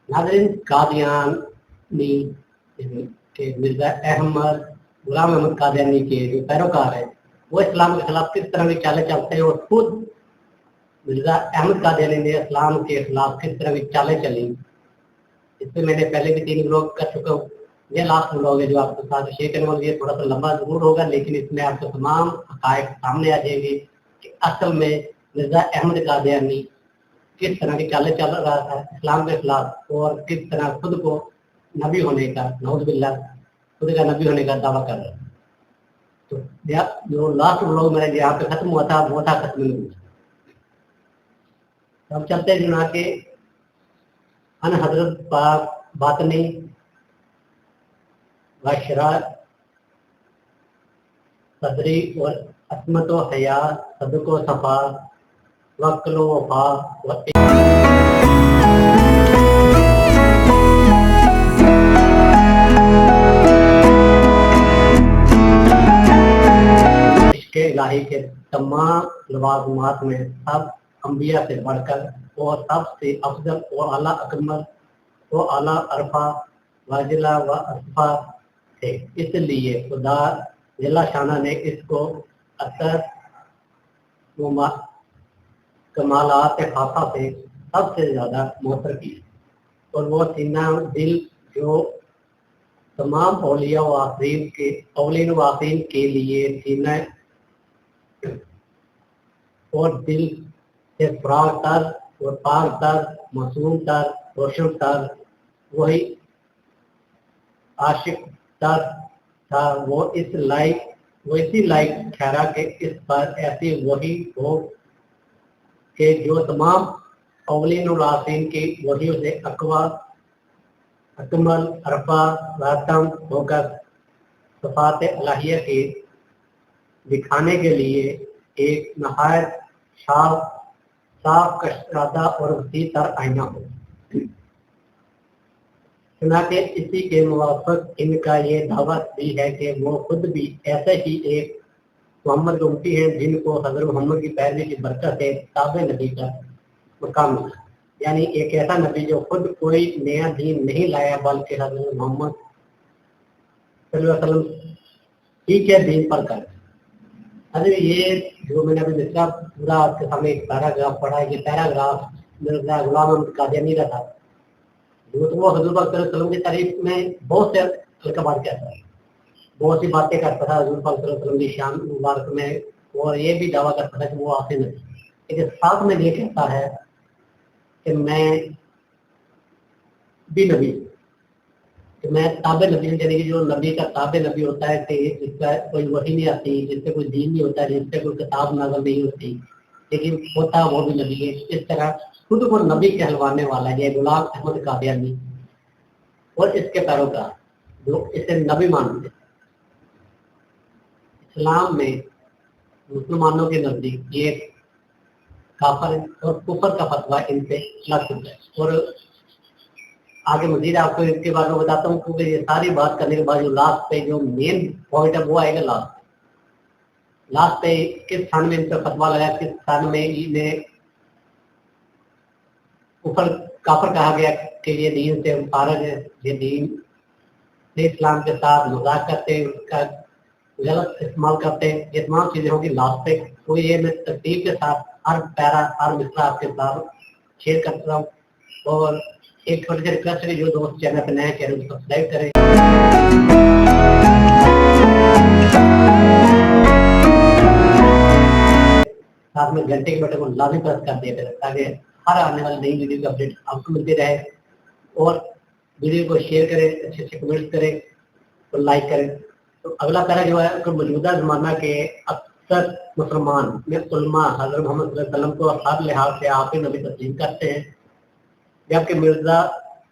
नाज़रीन, कादियानी के मिर्जा अहमद गुलाम अहमद कादियानी के जो पैरोकार है वो इस्लाम के खिलाफ किस तरह की चालें चलते हैं और खुद मिर्जा अहमद कादियानी ने इस्लाम के खिलाफ किस तरह की चालें चली, इससे मैंने पहले भी 3 व्लॉग कर चुका हूँ। ये लास्ट व्लॉग है जो आपके साथ शेयर करने वाली है। थोड़ा सा लंबा जरूर होगा लेकिन इसमें आपको तमाम हक़ाइक़ सामने आ जाएंगे कि असल में मिर्जा अहमद कादियानी किस तरह की चालें चल रहा था इस्लाम के खिलाफ और किस तरह खुद को नबी होने का, नऊज़ बिल्लाह, खुद का नबी होने का दावा कर रहा है। तो जो लास्ट व्लॉग मेरा यहाँ पे खत्म हुआ था वो था खत्म नबूवत। तो हम चलते हैं जुना के अन हजरत पाक बातनी वशरा सदरी और असमत व हया सदक व सफा वक्ल व वफा व इश्क़ इलाही के तमाम लवाज़िमात में सब अंबिया से बढ़कर और सबसे अफजल और आला अकमल वो आला अरफा वाजिला व असफा थे। इसलिए खुदा जल्ला शाना ने इसको असर कमालात खासा से सबसे ज़्यादा मोहतर की और वो सीना दिल जो तमाम औलिया व आफरीन के औलिन व आफरीन के लिए सीना और दिल से फराग तर और पाक तर मासूम तर रोशन तर वही आशिक तर था। वो इसी लायक ठहरा कि इस पर ऐसी वही हो कि जो तमाम अवलिन और आसीन की वहियों से अकवा अकमल अरफा वातम होकर सफात इलाहिया के दिखाने के लिए एक नहायत साफ कशरादा और वसी तर आईना हो। चुनांचे इसी के मुवाफिक इनका ये दावत भी है कि वो खुद भी ऐसे ही एक मोहम्मद के उम्मती हैं जिनको हज़रत मोहम्मद की पैरवी की बरकत से ताबे नबी का मकाम मिला। यानी एक ऐसा नबी जो खुद कोई नया दीन नहीं लाया बल्कि हज़रत मोहम्मद सल्लल्लाहु अलैहि वसल्लम ही के दीन पर कर। अरे ये जो मैंने अभी मिसरा पूरा आपके सामने एक पैराग्राफ पढ़ा है, ये पैराग्राफ मिर्जा गुलाम अहमद कादियानी का था जो तो वो हज़रत पाक सल्लल्लाहु अलैहि वसल्लम की तारीफ में बहुत से अलकबात कहता है, बहुत सी बातें करता था हज़रत पाक सल्लल्लाहु अलैहि वसल्लम की शान मुबारक में और ये भी दावा करता था कि वो आखिरी नबी। लेकिन साथ में ये कहता है कि मैं भी नबी, कि मैं ताबे नबी, यानी कि जो नबी का ताबे नबी होता है कि जिसका कोई वही नहीं आती, जिससे कोई दीन नहीं होता, जिससे कोई किताब नाज़िल नहीं होती, लेकिन होता वो भी नबी है। इस तरह खुद को नबी कहलवाने वाला है गुलाम अहमद कादियानी और इसके पैरोकार जो इसे नबी मानते। इस्लाम में मुसलमानों के नजदीक ये काफर और कुफर का फतवा इनसे लग चुका है। और आगे मजीद आपको इसके बारे में बताता हूँ क्योंकि ये सारी बात करने के बाद जो लास्ट पे जो मेन पॉइंट है वो आएगा लास्ट पे किस स्थान में इनका फतवा लगाया, किस स्थान में इन्हें कुफर काफर कहा गया कि ये दीन से फारग है, ये दीन से इस्लाम के साथ मजाक करते हैं, उसका गलत इस्तेमाल करते हैं। ये तमाम चीजें होंगी लास्ट पे। तो ये मैं तरतीब के साथ हर पैरा हर मिसरा आपके साथ शेयर करता हूँ। और एक छोटे से रिक्वेस्ट है, जो दोस्त चैनल पर नए चैनल को सब्सक्राइब करें, साथ में घंटे के बटन को लाजमी प्रेस कर दिया करें ताकि हर आने वाली नई वीडियो की अपडेट आपको मिलती रहे। और वीडियो को शेयर करें, अच्छे अच्छे कमेंट्स करें और लाइक करें। तो अगला पैरा जो है मौजूदा जमाना के अक्सर मुसलमान में उलमा हज़रत मोहम्मद सल्लल्लाहु अलैहि वसल्लम को हर लिहाज से आखिरी नबी तस्लीम करते हैं, जबकि मिर्जा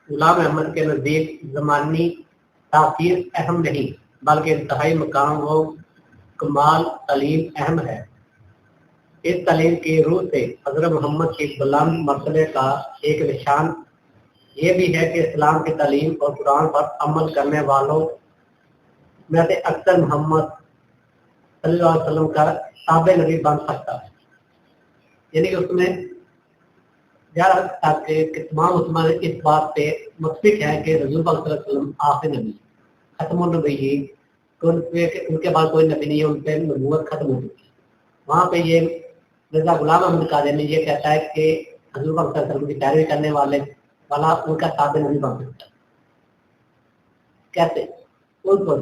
गुलाम अहमद के नज़दीक ज़मानी तासीर अहम नहीं बल्कि इंतहाई मकाम व कमाल तालीम अहम है। इस तालीम की रूह से हज़रत मोहम्मद की बुलंद मर्तबे का एक निशान ये भी है कि इस्लाम की तालीम और कुरान पर अमल करने वालों में से अक्सर मोहम्मद सल्लल्लाहु अलैहि वसल्लम का ताबे नबी बन सकता है। यानी कि उसमें यार ताकि कि तमाम मुसलमान इस बात पे मुत्फिक है कि रसूल पाक सल्लल्लाहु अलैहि वसल्लम आखिरी नबी खत्मुन नबिय्यीन, उनके बाद कोई नबी नहीं है, उन पे नबूवत खत्म हो चुकी है। वहाँ पे ये मिर्जा गुलाम अहमद कादियानी ये कहता है कि हजूर पाक सल्लल्लाहु अलैहि वसल्लम की पैरवी करने वाला उनका साथ नहीं बन सकता। कैसे? उन पर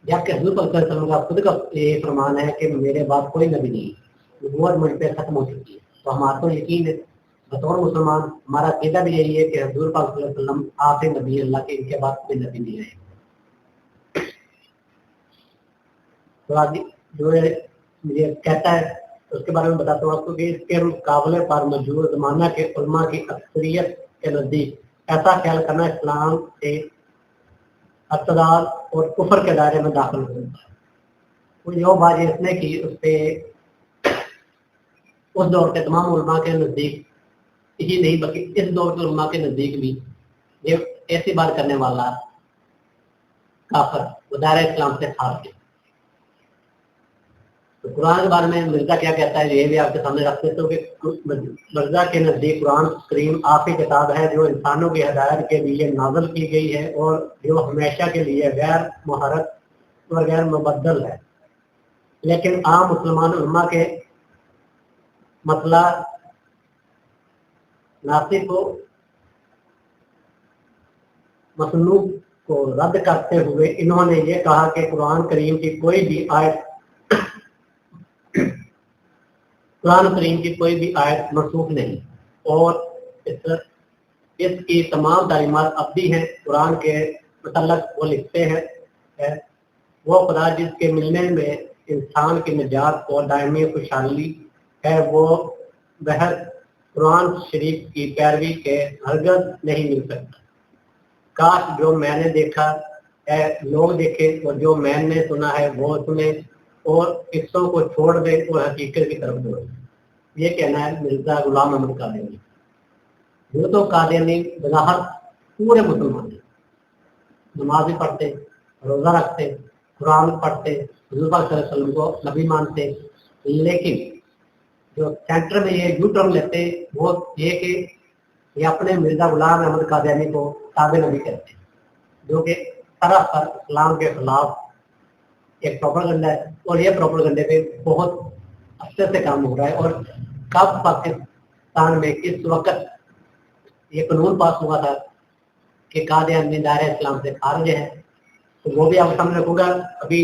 जबकि हजूर पाक सल्लल्लाहु अलैहि वसल्लम का खुद का ये फरमान है कि मेरे बाद कोई नबी नहीं, नबूवत मुझ पे खत्म हो चुकी है। तो हमारा तो यकीन है बतौर मुसलमान, हमारा अकीदा भी यही है कि हजूर पाक सल्लल्लाहु अलैहि वसल्लम आखिरी नबी है, अल्लाह के इनके बाद कोई नबी नहीं है। तो आगे जो मुझे कहता है उसके बारे में बताता हूँ आपको कि इसके मुकाबले पर मौजूद जमाना के उलमा की अक्सरियत के नज़दीक ऐसा ख्याल करना इस्लाम से अतदाल और कुफर के दायरे में दाखिल होगा। वो जो बात इसने की उससे उस दौर के तमाम उलमा के नज़दीक ही नहीं बल्कि इस दौर के उलमा के नज़दीक भी ये ऐसी बात करने वाला काफर वो दायरा इस्लाम से खास है। तो कुरान के बारे में मिर्जा क्या कहता है ये भी आपके सामने रखते हैं। तो कि मिर्जा के नज़दीक कुरान करीम आखिरी किताब है जो इंसानों की हिदायत के लिए नाज़िल की गई है और जो हमेशा के लिए गैर मुहर्रफ और गैर मुबद्दल है। लेकिन आम मुसलमान उम्मा के मसला नासिक को मसनू को रद्द करते हुए इन्होंने ये कहा कि कुरान करीम की कोई भी आयत मनसूख नहीं और इसकी तमाम तालीमात अब्दी हैं। कुरान के मतलब वो लिखते हैं वो खुदा जिसके मिलने में इंसान की निजात और दायमी खुशहाली है वो वह कुरान शरीफ की पैरवी के हरगज नहीं मिल सकता। काश जो मैंने देखा है लोग देखे और जो मैंने सुना है वो सुने और किस्सों को छोड़ दे और हकीकत की तरफ दौड़े। ये कहना है मिर्जा गुलाम अहमद कादियानी। वो तो कादियानी बज़ाहिर पूरे मुसलमान हैं, नमाज भी पढ़ते, रोज़ा रखते, कुरान पढ़ते, हज़रत सल्लल्लाहु अलैहि वसल्लम को नबी मानते, लेकिन जो सेंटर में ये यू टर्न लेते वो ये कि ये अपने मिर्जा गुलाम अहमद कादियानी को ताबे नबी कहते हैं, जो कि सरासर इस्लाम के खिलाफ एक प्रोपेगेंडा है। और ये प्रोपेगेंडे पे बहुत अच्छे से काम हो रहा है। और कब पाकिस्तान में किस वक्त ये कानून पास हुआ था कि कादियानी दायरा इस्लाम से खारिज है, तो वो भी आपके सामने रखूंगा। अभी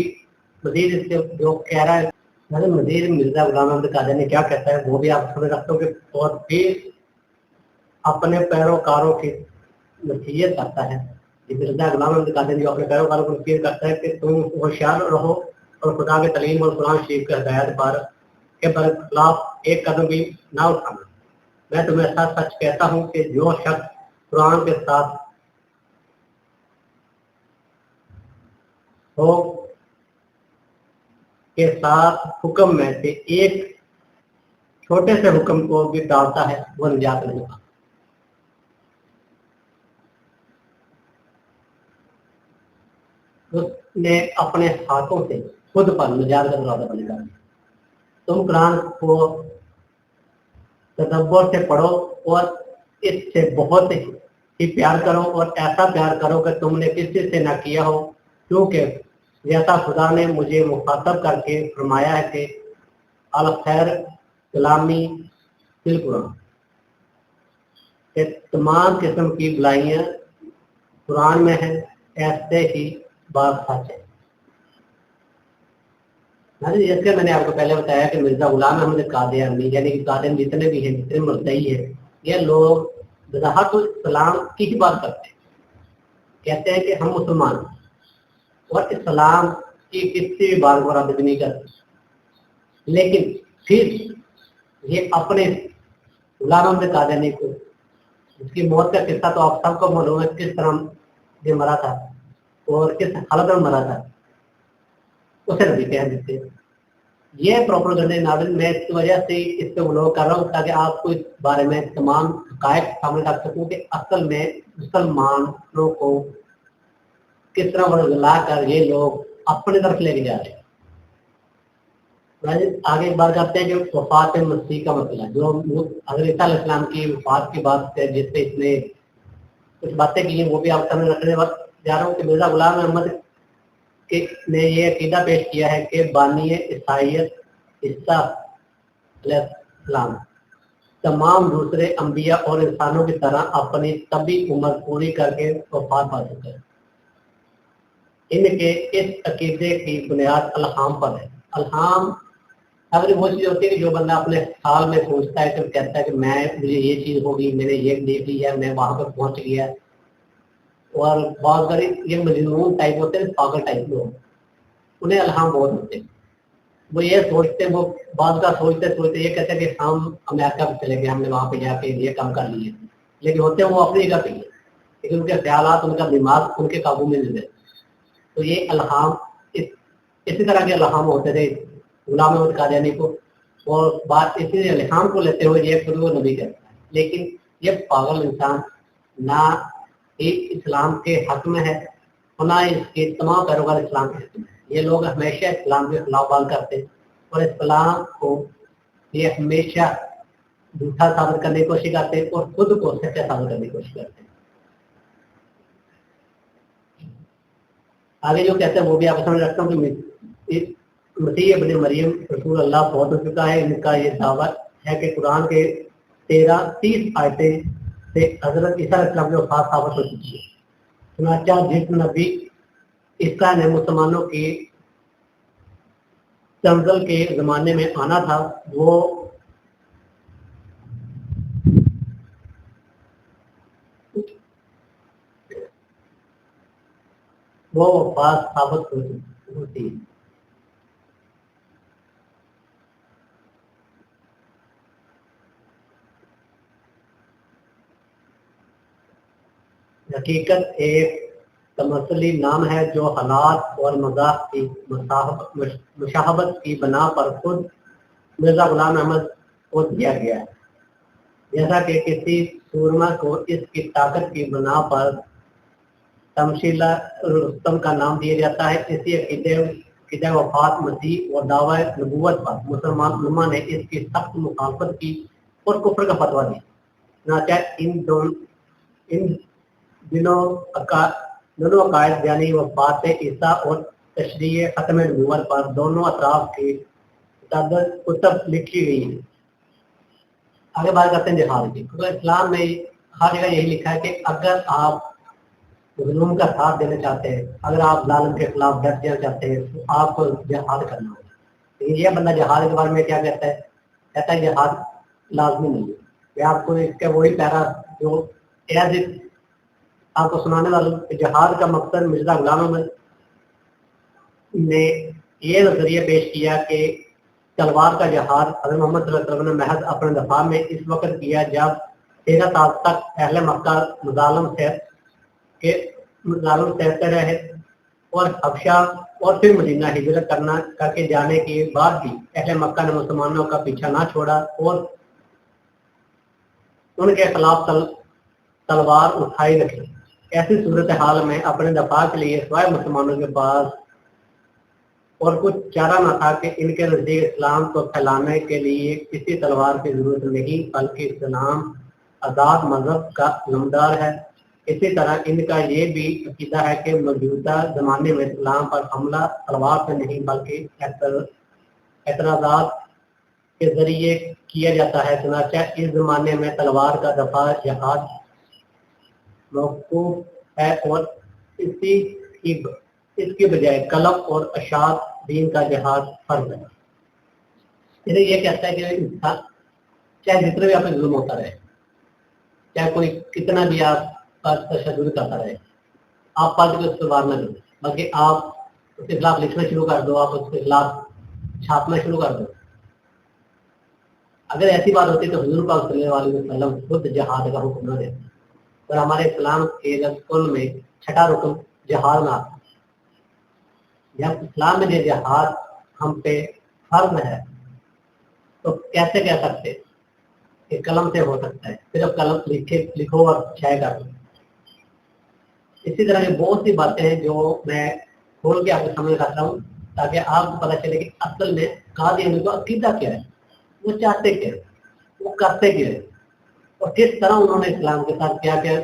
मजीद इससे जो कह रहा है मजीद मिर्जा गुलाम अहमद कादियानी क्या कहता है वो भी आप सामने रखते हो। और फिर अपने पैरोकारों की नसीहत करता है कि मिर्जा गुलाम अहमद कादियानी अपने पैरोकारों को नसीहत करता है कि तुम होशियार रहो और खुदा के तलीम और कुरान शरीफ के हिदायत पर के खिलाफ एक कदम भी ना उठाना। मैं तुम्हें ऐसा सच कहता हूँ कि जो शख्स कुरान के साथ हो के साथ हुक्म में से एक छोटे से हुक्म को भी डालता है वो निजात नहीं पाता। उसने अपने हाथों से खुद पर निजात का दरवाजा बन डाला। तुम कुरान को तदब्बर से पढ़ो और इससे बहुत ही प्यार करो और ऐसा प्यार करो कि तुमने किसी से ना किया हो, क्योंकि जैसा खुदा ने मुझे मुखातब करके फरमाया है कि अल खैर कलामी फिल कुरान, कि तमाम किस्म की बुराइयां कुरान में है, ऐसे ही बात सच है। जैसे मैंने आपको पहले बताया कि मिर्जा गुलाम अहमद कादियानी यानी कि कादियानी जितने भी हैं, जितने मुद्दई हैं, ये लोग वजाहत इस्लाम की ही बात करते हैं। कहते हैं कि हम मुसलमान और इस्लाम की किसी भी बात को रद्द नहीं करते, लेकिन फिर ये अपने गुलाम अहमद कादियानी को, उसकी मौत का किस्सा तो आप सबको मालूम है किस तरह ये मरा था और किस हालत में मरा था, उसे नबी कह देते हैं। ये प्रोपेगेंडा नाज़िल मैं इस वजह से इससे उल्लेख कर रहा हूँ ताकि आपको इस बारे में तमाम हक़ाइक़ सामने रख सकूँ कि असल में मुसलमानों को किस तरह वर्गला कर ये लोग अपनी तरफ लेके जा रहे हैं। आगे बात करते हैं जो वफात मसीह का मसला, जो हज़रत ईसा अलैहिस्सलाम की वफात की बात है, जिससे इसने कुछ बातें की हैं, वो भी आप सामने रखने जा रहा हूँ कि मिर्जा गुलाम अहमद ने ये अकीदा पेश किया है कि बानी ईसाइयत ईसा अलैहिस्सलाम तमाम दूसरे अंबिया और इंसानों की तरह अपनी तबी उम्र पूरी करके वफात पा चुके हैं। इनके इस अकीदे की बुनियाद अल्हाम पर है। अल्हाम अगर वो चीज़ होती है कि जो बंदा अपने हाल में सोचता है तो कहता है कि मैं मुझे ये चीज़ होगी, मैंने ये देख लिया, मैं वहाँ पर पहुँच गया, और बहुत सारे ये मजनून टाइप होते हैं, पागल टाइप लोग, उन्हें अल्हाम बहुत होते हैं। वो ये सोचते, वो बात का सोचते सोचते ये कहते हैं कि हम अमेरिका में चले गए, हमने वहाँ पे जाके ये काम कर लिए, लेकिन होते हैं वो अपनी जगह पे ही है, लेकिन उनके ख्यालात, उनका दिमाग उनके काबू में नहीं रहते। तो ये अल्हाम इसी तरह के अल्हाम होते थे गुलाम अहमद कादियानी को, और बात इसी अल्हाम को लेते हुए ये फिर वो नबी कहता है। लेकिन ये पागल इंसान ना ही इस्लाम के हक में है और ना इसके तमाम पैरोकार इस्लाम के हक में है। ये लोग हमेशा इस्लाम के खिलाफ बात करते हैं और इस्लाम को ये हमेशा झूठा साबित करने की कोशिश करते हैं और खुद को सच्चा साबित करने की कोशिश करते हैं। आगे जो कहते हैं वो भी आपको समझ रखता हूँ कि मसीह इब्न मरियम रसूल अल्लाह फौत हो चुका है। इनका ये दावा है कि कुरान के 13-30 आयतें से हजरत ईसा अलैहिस्सलाम की वफात साबित हो चुकी है। चुनांचे जिस नबी ईसा ने मुसलमानों की दंगल के जमाने में आना था वो वफात साबित होती है। हकीकत एक तमसली नाम है जो हालात और मजाक की मुशाहबत की बना पर खुद मिर्जा गुलाम अहमद को दिया गया है। जैसा कि किसी सूरमा को इसकी ताकत की बना पर तमशीला रुस्तम का नाम दिया जाता है, इसी अकीदे वफात मसीह और दावा नबूवत पर मुसलमान उलमा ने इसकी सख्त मुखालफत की और कुफ्र का फतवा दिया। इन दोनों अकायद यानी वफात ईसा और तशरीह खत्म नबूवत पर दोनों अतराफ की कुतब लिखी गई है। आगे बात करते हैं जिहाद की। तो इस्लाम में हर जगह यही लिखा है कि अगर आप जुल्म का साथ देना चाहते हैं, अगर आप जालिम के खिलाफ डट जाना चाहते हैं, तो आपको जिहाद करना होगा। लेकिन यह बंदा जिहाद के बारे में क्या कहता है? कहता है जिहाद लाजमी नहीं है। मैं आपको इसका वही पैरा जो एज आपको सुनाने वाला हूँ। जिहाद का मकसद मिर्जा गुलाम अहमद ने ये नजरिया पेश किया कि तलवार का जहाद हज़रत मोहम्मद सल्लल्लाहु अलैहि वसल्लम ने महज अपने दफा में इस वक्त किया जब 13 साल तक अहले मक्का मुजालम सहते रहे और हबशा और फिर मदीना हिजरत करके जाने के बाद भी अहले मक्का ने मुसलमानों का पीछा ना छोड़ा और उनके खिलाफ तलवार उठाई रखी। ऐसी सूरत हाल में अपने दफा के लिए सिवाय मुसलमानों के पास और कुछ चारा न था कि इनके नजदीक इस्लाम को फैलाने के लिए किसी तलवार की जरूरत नहीं, बल्कि इस्लाम आज़ाद मजहब का नमदार है। इसी तरह इनका ये भी अकीदा है कि मौजूदा जमाने में इस्लाम पर हमला तलवार से नहीं बल्कि एतराज़ात के जरिए किया जाता है। चुनांचे इस जमाने में तलवार का दफा जहाद मौकूफ है और इसकी बजाय कलम और अशात दीन का जहाद फर्ज है। इसे ये कहता है कि इंसान चाहे जितने भी आप जुल्म होता रहे, चाहे कोई कितना भी आप पर तशद्दुद करता रहे, आप पलट के उस पर वार न करो, बल्कि आप उसके खिलाफ लिखना शुरू कर दो, आप उसके खिलाफ छापना शुरू कर दो। अगर ऐसी बात होती तो हुजूर पाक सल्लल्लाहु अलैहि वसल्लम खुद जहाद का हुक्म न देते, और हमारे इस्लाम के रसूल में छठा रुकन जहाद ना आता। जब इस्लाम में जिहाद हम पे फर्ज है तो कैसे कह सकते कि कलम से हो सकता है? सिर्फ कलम लिखो और शाये कर दो। इसी तरह की बहुत सी बातें हैं जो मैं खोल के आपके सामने रख रहा हूँ। ताकि आपको पता चले कि असल में कादियानी का अकीदा क्या है, वो चाहते क्या है, वो करते क्या है, और किस तरह उन्होंने इस्लाम के साथ क्या क्या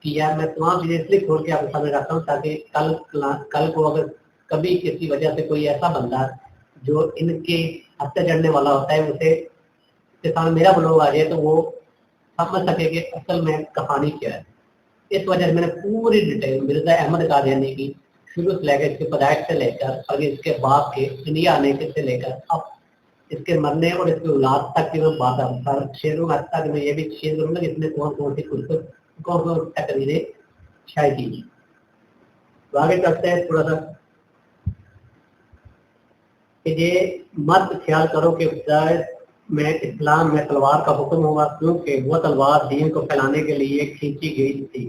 किया। मैं तमाम चीजें इसलिए खोल के आपके सामने रखता हूँ ताकि कल को अगर कभी किसी वजह से कोई ऐसा बंदा जो इनके हत्या चढ़ने वाला होता है उसे के सामने मेरा ब्लॉग आ जाए तो वो समझ सके कि असल में कहानी क्या है। इस वजह से मैंने पूरी डिटेल मिर्जा अहमद कादियानी की शुरू से लेकर इसके पैदाइश से लेकर और इसके बाप के इंडिया आने से लेकर अब इसके मरने और इसके औलाद तक की मैं बात हर शेरों में तक मैं ये भी शेयर करूंगा कि इसमें कौन कौन सी कौन कौन तकरीरें शायद की। तो आगे चलते हैं थोड़ा सा कि ये मत ख्याल करो कि में इस्लाम में तलवार का हुक्म होगा, क्योंकि वो तलवार दीन को फैलाने के लिए खींची गई थी,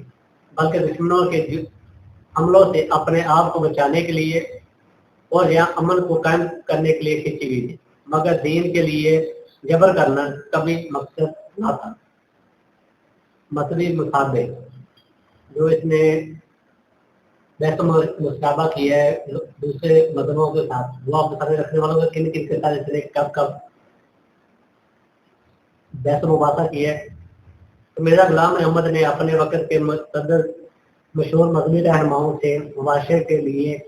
बल्कि दुश्मनों के हमलों से अपने आप को बचाने के लिए और या अमन को कायम करने के लिए खींची गई थी, मगर दीन के लिए जबर करना कभी मकसद ना था। मसली मुसाबे जो इसने मुसाबा किया है दूसरे मजहबों के साथ, वो आप सामने रखने वालों का किन किन के साथ इसने कब कब बहस मुबासा की है। तो मिर्जा गुलाम अहमद ने अपने वक्त के सदर मशहूर मजहबी रहनुमाओं से मुबाशरे के लिए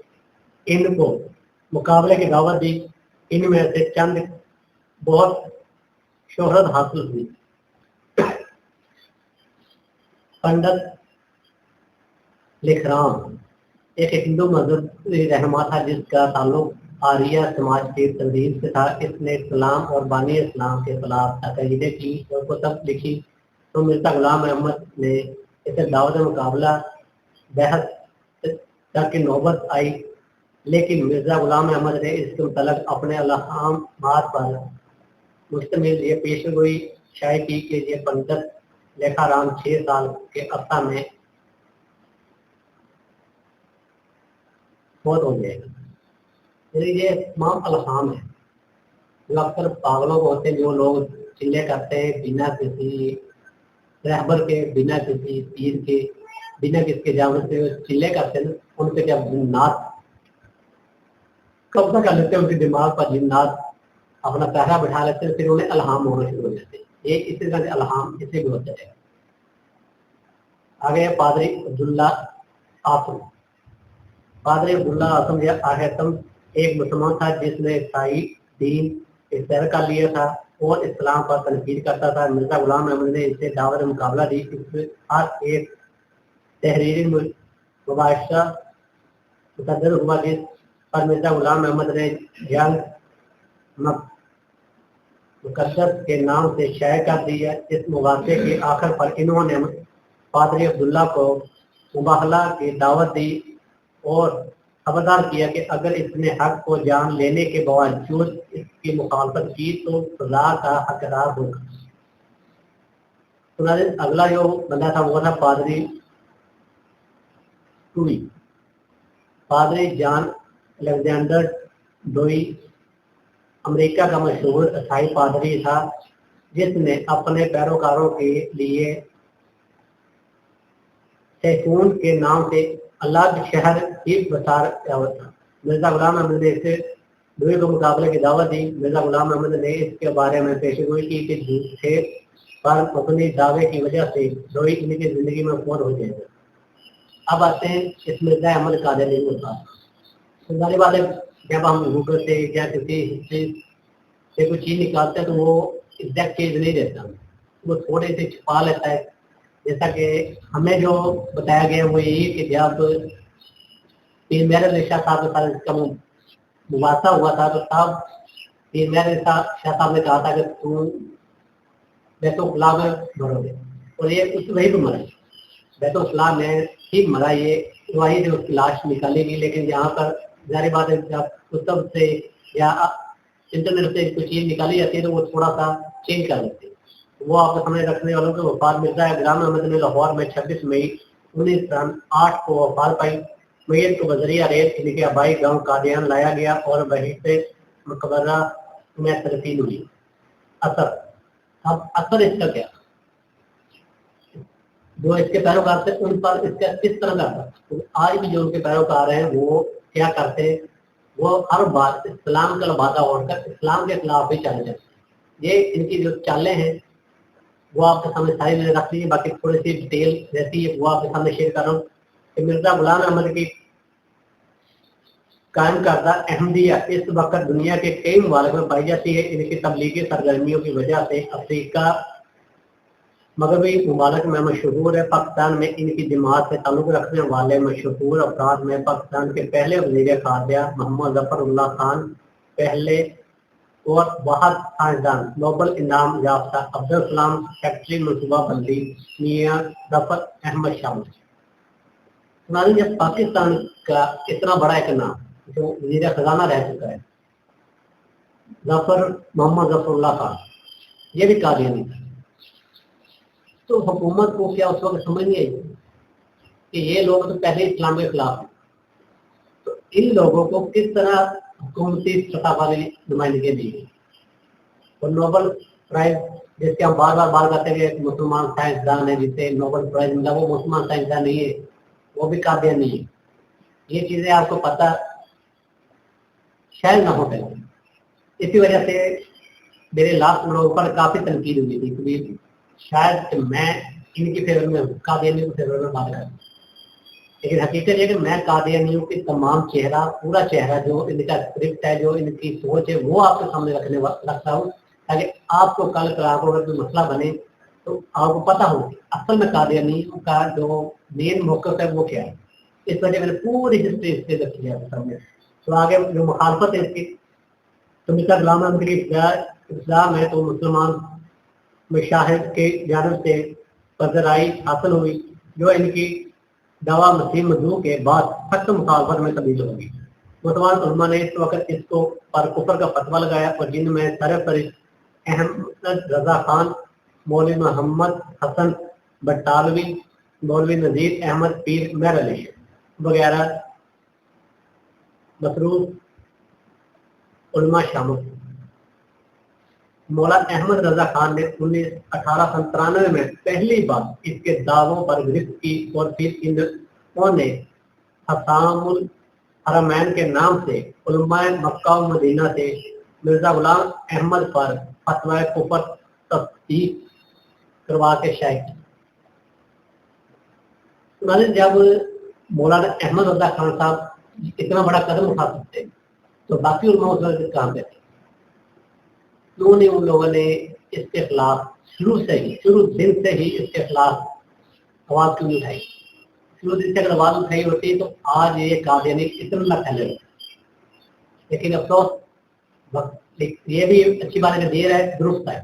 इनको मुकाबले की दावत दी। इनमें से चंद बहुत शोहरत हासिल हुई। पंडित लिखराम एक हिंदू मजहबी रहनुमा था जिसका ताल्लुक आर्य समाज की तंजीम से था। इसने इस्लाम और बानी इस्लाम के खिलाफ तकरीरें की और कुतब लिखी। तो मिर्जा गुलाम अहमद ने इसे दावत मुकाबला बहस तक की नौबत आई, लेकिन मिर्जा गुलाम अहमद ने इसके मुतल्लिक़ अपने अल्हामात पर मुश्तमिल ये पेशगोई शाये की कि ये पंडित लेखाराम 6 साल के अरसा में बहुत हो जाएगा। ये तमाम अल्हाम है जो अक्सर पागलों को होते हैं, जो लोग चिल्ले करते हैं बिना किसी रहबर के, बिना किसी पीर के, बिना किसके जावत से चिल्ले करते हैं। उनसे जब जिन्नात कब्जा कर लेते हैं, उनके दिमाग पर जिन्नात अपना पहरा बिठा लेते हैं, फिर उन्हें अल्हाम होना शुरू हो जाते हैं। ये इसी तरह से अल्हाम इसे भी होता है। आगे पादरी अब्दुल्ला आसम। पादरी अब्दुल्ला आसम या आहतम एक मुसलमान था जिसने ईसाई दीन इख्तियार कर लिया था और इस्लाम पर तनकीद करता था। मिर्जा गुलाम अहमद ने इससे दावत मुकाबला दी। इसमें हर एक तहरीरी मुबाशरा मुसद्दर हुआ जिस पर मिर्जा गुलाम अहमद ने जंग मुकद्दस के नाम से शाये कर दिया। इस मुबासे के आखिर पर इन्होंने पादरी अब्दुल्ला को मुबाहला की दावत दी और खबरदार किया कि अगर इसने हक को जान लेने के बावजूद इसकी मुखालफत की तो सजा का हकदार होगा। तो अगला जो बंदा था वो था पादरी टूई। पादरी जॉन अलेक्जेंडर डोई अमेरिका का मशहूर ईसाई पादरी था जिसने अपने पैरोकारों के लिए सैकून के नाम से अलग शहर ही बसार था। मिर्जा गुलाम अहमद ने इसे डोई को मुकाबले की दावत दी। मिर्जा गुलाम अहमद ने इसके बारे में पेशगोई की कि झूठे पर अपने दावे की वजह से डोई इनकी जिंदगी में फौत हो जाएगा। अब आते हैं इस मिर्जा अहमद कादियानी के पास। जाने वाले जब हम गूगल से या किसी हिस्ट्री से कोई चीज निकालते हैं तो वो एग्जैक्ट चीज नहीं देता, वो थोड़े से छुपा लेता है। जैसा कि हमें जो बताया गया वो यही कि जब पीर मेहर अली शाह साहब के साथ इसका मुबासा हुआ था तो तब पीर मेहर अली शाह साहब ने कहा था कि तुम बैतुल्लाह में मरोगे, और ये उस वही पर मरा। बैतुल्लाह में ही मरा, ये वही से उसकी लाश निकालेगी। लेकिन यहाँ पर जारी बात है जब कुतब से या इंटरनेट से कोई चीज निकाली जाती है तो वो थोड़ा सा चेंज कर देते हैं। वो आपके सामने रखने वालों के वफात मिर्जा गुलाम अहमद ने लाहौर में 26 मई 1908 को वफात पाई। मैयत को बजरिया रेत इनके आबाई गांव कादियान लाया गया और वहीं से मकबरा में तरफीन हुई। असर, अब असर इसका क्या, जो इसके पैरोकार थे उन पर इसका किस तरह का था। तो आज भी जो उनके पैरोकार हैं वो क्या करते हैं वो हर बात इस्लाम का लबादा ओढ़कर इस्लाम के खिलाफ ही चले जाते। ये इनकी जो चालें हैं वो आपके सामने सारी मैंने रख ली है, बाकी थोड़ी सी डिटेल रहती है वो आपके सामने शेयर कर रहा हूँ कि मिर्जा गुलाम अहमद की कायम करदा अहमदिया इस वक्त दुनिया के कई ममालिक में पाई जाती है। इनकी तबलीगी सरगर्मियों की वजह से अफ्रीका मगरबी ममालिक में मशहूर है। पाकिस्तान में इनकी जमात से ताल्लुक रखने वाले मशहूर अफराद में पाकिस्तान के पहले वज़ीर खारजा मोहम्मद जफरुल्लाह खान पहले और वाहद साइंसदान नोबल इनाम याफ्ता अब्दुल सलाम सेक्रेटरी मनसूबा बंदी मियां जफर अहमद शामिल। जब पाकिस्तान का इतना बड़ा एक नाम जो वज़ीर खजाना रह चुका है मोहम्मद जफरुल्लाह खान, ये भी कादियानी था, तो हुकूमत को क्या उस वक्त समझ नहीं आई कि ये लोग तो पहले इस्लाम के खिलाफ हैं, तो इन लोगों को किस तरह हुकूमती सतह वाली नुमाइंदगी दी गई। और नोबल प्राइज जिसके हम बार बार करते हैं कि मुसलमान साइंसदान है जिसे नोबल प्राइज मिला, वो मुसलमान साइंसदान नहीं है, वो भी कादियानी नहीं है। ये चीजें आपको पता शायद ना हो पहले। इसी वजह से मेरे लास्ट लोगों पर काफी तनकीद हुई थी क्योंकि शायद कि मैं इनकी फेवर में हूँ, कादियानी के फेवर में बात कर, लेकिन हकीकत ये कि मैं कादियानियों की तमाम पूरा चेहरा जो इनका स्क्रिप्ट है, जो इनकी सोच है, वो आपके सामने रखता हूँ ताकि आपको कल को अगर कोई मसला बने तो आपको पता हो कि असल में कादियानियों का जो मेन मौक़िफ़ है वो क्या है। इस वजह मैंने पूरी हिस्ट्री इससे रखी है आपके सामने। तो आगे जो मुखालफत है इसकी, तो मिर्जा गुलाम अहमद की इस्लाम है तो मुसलमान मशाहिद के जानब से पजराई हासिल हुई, जो इनकी दवा मसीह मजदू के बाद सख्त मुखालफत में तब्दील होगी। मुसलमान उलमा ने इस वक्त इसको पर कुफर का फतवा लगाया और जिनमें सरफरिश अहमद रजा खान, मौलवी मोहम्मद हसन बटालवी, मौलवी नजीर अहमद पीर मेहर अली वगैरह मसरूफ उलमा शामिल। मौला अहमद रजा खान ने 1893 में पहली बार इसके दावों पर गिरफ्त की और फिर इन्होंने हसामुल हरमैन के नाम से उलमाए मक्का और मदीना से मिर्जा गुलाम अहमद पर फतवा कुफर तस्दीक करवा के शाये की। जब मौलाना अहमद रजा खान साहब इतना बड़ा कदम उठा सकते तो बाकी उलमा उस वक्त कहाँ पे थे? उन्होंने उन लोगों ने इसके खिलाफ शुरू दिन से ही इसके खिलाफ आवाज क्यों नहीं उठाई? शुरू दिन से अगर आवाज उठाई होती तो आज ये कादियानी इतना फैले होते। लेकिन अफसोस ये भी अच्छी बात है, देर है दुरुस्त है,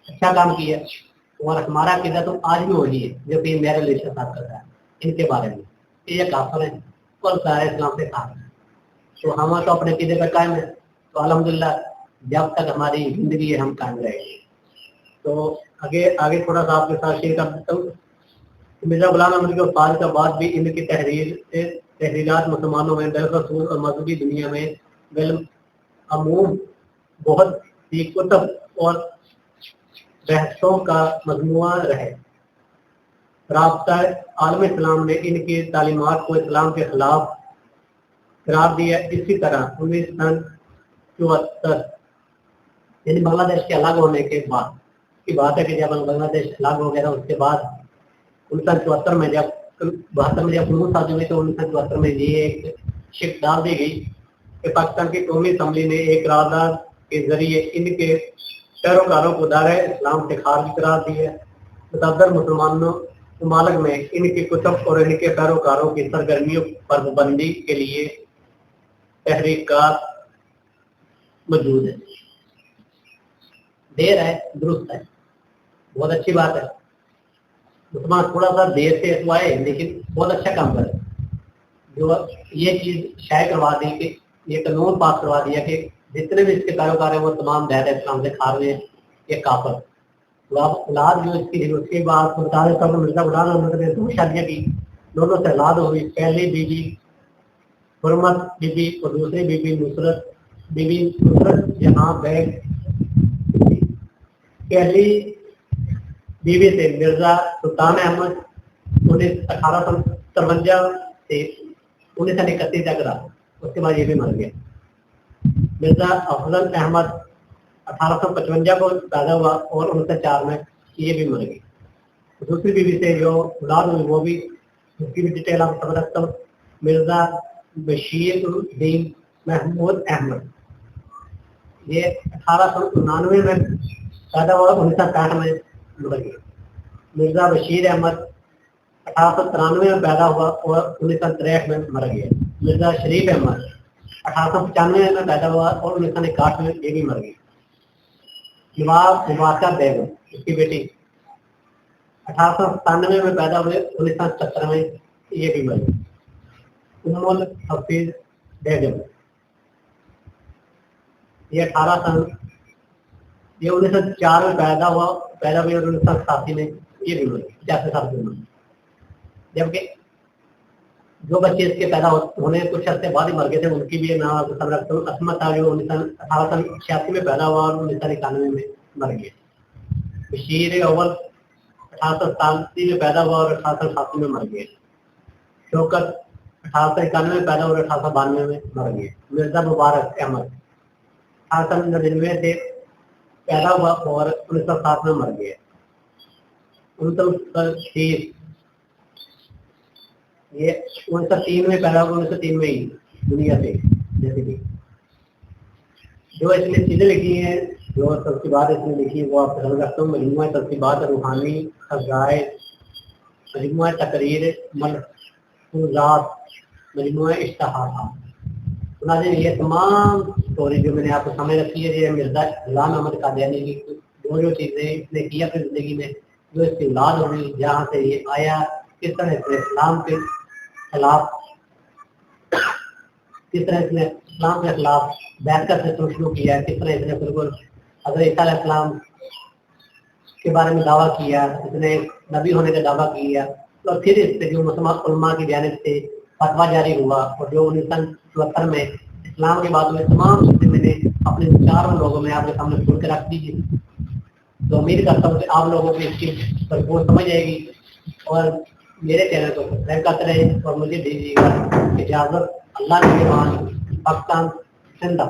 अच्छा काम किया। और हमारा किदा तो आज भी वही है जो कि मेरे लिए साथ कर रहा है इनके बारे में, ये काफर है और सारे इस्लाम से काफर है। तो हम तो अपने किदे पर कायम है, तो अल्हम्दुलिल्लाह जब तक हमारी जिंदगी है हम कायम रहेंगे। तो आगे थोड़ा सा आपके साथ शेयर कर देता हूँ। मिर्जा गुलाम अहमद के वफात के बाद भी इनकी तहरीरात मुसलमानों में बिलखसूस और मजहबी दुनिया में बिलअमूम बहुत सी कुतब और बहसों का मजमुआ रहे। राब्ता आलम इस्लाम ने इनकी तालीमात को इस्लाम के खिलाफ करार दिया। इसी तरह 1974 यानी बांग्लादेश के अलग होने के बाद की बात है कि जब बांग्लादेश अलग हो गया उसके बाद 1974 में जब 72 में जब शादी हुई तो 1974 में ये एक शिक डाल दी गई कि पाकिस्तान की कौमी असम्बली ने एक करारदाद के जरिए इनके पैरोकारों को दायरे इस्लाम से खारिज करार दिया। मुतअद्दिद मुसलमानों ममालिक में इनकी कुतुब और इनके पैरोकारों की सरगर्मियों पर पाबंदी के लिए तहरीकात मौजूद है। देर है दुरुस्त है, बहुत अच्छी बात है। मुसलमान थोड़ा सा देर से तो आए लेकिन बहुत अच्छा काम करे। जो ये चीज शाये करवा दी कि ये कानून पास करवा दिया कि जितने भी इसके पैरोकार है वो तमाम दायरे इस्लाम से खारिज हैं, ये काफर। तो अब औलाद जो इसकी उसके बाद बता देता हूँ, मिर्जा गुलाम अहमद ने 2 शादियाँ की, दोनों से औलाद हुई। पहली बीबी हुरमत बीबी और दूसरी बीबी नुसरत बीबी। नुसरत जहाँ बैग पहली बीवी से मिर्जा सुल्तान अहमद 1853 से 1931 तक रहा, उसके बाद ये भी मर गया। مرزا افضل احمد 1855 کو پیدا ہوا اور 1904 میں یہ بھی مر گئی. دوسری بیوی سے جو اولاد ہوئی وہ بھی اس کی بھی ڈیٹیل آپ سب رکھتا ہوں. مرزا بشیر الدین محمود احمد یہ 1899 میں پیدا ہوا 1960 میں مر گئی. مرزا بشیر احمد 1893 میں پیدا ہوا اور 1963 میں مر گیا. مرزا شریف احمد 1895 میں پیدا ہوا اور 1961 میں یہ بھی مر گئی. نواب مبارکہ بیگم اس کی بیٹی 1897 میں پیدا ہوئے 1970 میں یہ بھی مر گئی. ام الحفیظ بیگم یہ 1904 میں پیدا ہوئی اور 1987 میں یہ بھی مر گئی 50 سال کی عمر میں. جبکہ جو بچے اس کے پیدا ہونے کچھ عرصے بعد ہی مر گئے تھے ان کی بھی نام سب رکھتا ہوں. عصمت جو 1886 میں پیدا ہوا اور 1991 میں مر گئے. بشیر اول 1887 میں پیدا ہوا اور 1887 میں مر گئے. شوکت 1891 میں پیدا ہوا اور 1892 میں مر گئے. مرزا مبارک احمد 1899 سے پیدا ہوا اور 1907 میں مر گئے. 1930 یہ 1903 میں پیدا ہوا 1903 میں ہی دنیا سے جیسے کہ جو اس نے چیزیں لکھی ہیں جو ترتیبات اس نے لکھی وہ آپ پسند رکھتا ہوں. مجموعہ ترتیبات روحانی خزائن مجموعہ تقریر ملفوظات مجموعہ اشتہارات. یہ تمام اسٹوری جو میں نے آپ کو سامنے رکھی ہے یہ مرزا غلام احمد قادیانی کی جو چیزیں اس نے کی اپنی زندگی میں جو اس کی اولاد ہوئی جہاں سے یہ آیا کس طرح اس نے اسلام کے خلاف کس طرح اس نے اسلام کے خلاف بیعت کا سسٹم شروع کیا کس طرح اس نے بالکل حضرت عیسیٰ علیہ السلام کے بارے میں دعویٰ کیا اس نے نبی ہونے کا دعویٰ کیا اور پھر اس سے جو مسلمان علماء کی جانب سے فتویٰ جاری ہوا اور جو 1974 میں اسلام کے بعد میں تمام چیزیں میں نے اپنے چاروں لوگوں میں آپ کے سامنے کھول کے رکھ دیجیے. تو امید کرتا ہوں کہ آپ لوگوں کو اس کی بھرپور سمجھ آئے گی اور میرے چینل کو سبسکرائب کرتے رہے اور مجھے دیجیے گا اجازت. اللہ کے پاکستان زندہ.